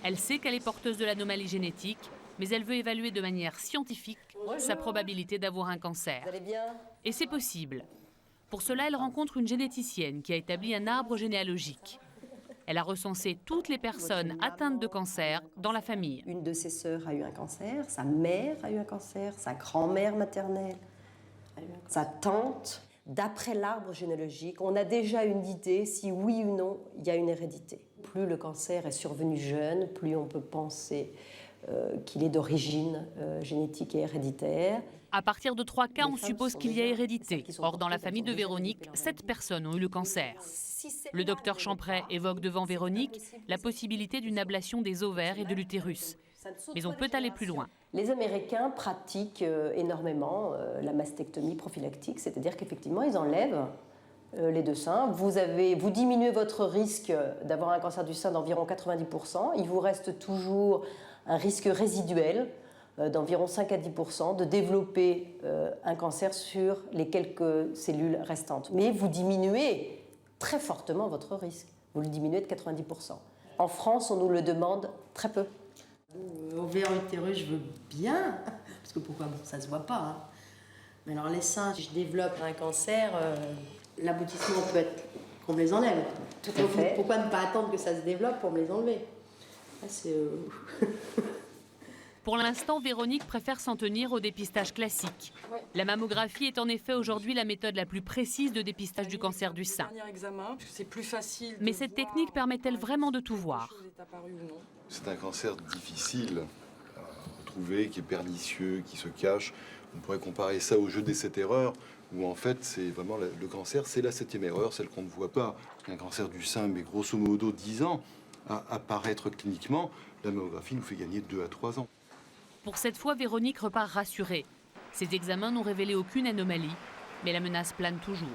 Elle sait qu'elle est porteuse de l'anomalie génétique, mais elle veut évaluer de manière scientifique sa probabilité d'avoir un cancer. Vous allez bien? Et c'est possible. Pour cela, elle rencontre une généticienne qui a établi un arbre généalogique. Elle a recensé toutes les personnes atteintes de cancer dans la famille. Une de ses sœurs a eu un cancer, sa mère a eu un cancer, sa grand-mère maternelle, sa tante. D'après l'arbre généalogique, on a déjà une idée si oui ou non il y a une hérédité. Plus le cancer est survenu jeune, plus on peut penser qu'il est d'origine génétique et héréditaire. À partir de 3 cas, on suppose qu'il y a hérédité. Or, dans la famille de Véronique, 7 personnes ont eu le cancer. Le docteur Champray évoque devant Véronique la possibilité d'une ablation des ovaires et de l'utérus. Mais on peut aller plus loin. Les Américains pratiquent énormément la mastectomie prophylactique, c'est-à-dire qu'effectivement, ils enlèvent les deux seins. Vous diminuez votre risque d'avoir un cancer du sein d'environ 90%. Il vous reste toujours un risque résiduel d'environ 5 à 10% de développer un cancer sur les quelques cellules restantes. Mais vous diminuez très fortement votre risque. Vous le diminuez de 90%. En France, on nous le demande très peu. Ovaire, utérus, je veux bien, parce que pourquoi, bon, ça se voit pas. Hein. Mais alors les seins, si je développe un cancer, l'aboutissement peut être qu'on me les enlève. Tout à fait. Pourquoi ne pas attendre que ça se développe pour me les enlever? Pour l'instant, Véronique préfère s'en tenir au dépistage classique. La mammographie est en effet aujourd'hui la méthode la plus précise de dépistage du cancer du sein. Mais cette technique permet-elle vraiment de tout voir? C'est un cancer difficile à retrouver, qui est pernicieux, qui se cache. On pourrait comparer ça au jeu des 7 erreurs, où en fait, c'est vraiment le cancer, c'est la 7e erreur, celle qu'on ne voit pas. Un cancer du sein, mais grosso modo 10 ans à apparaître cliniquement, la mammographie nous fait gagner 2 à 3 ans. Pour cette fois, Véronique repart rassurée. Ces examens n'ont révélé aucune anomalie, mais la menace plane toujours.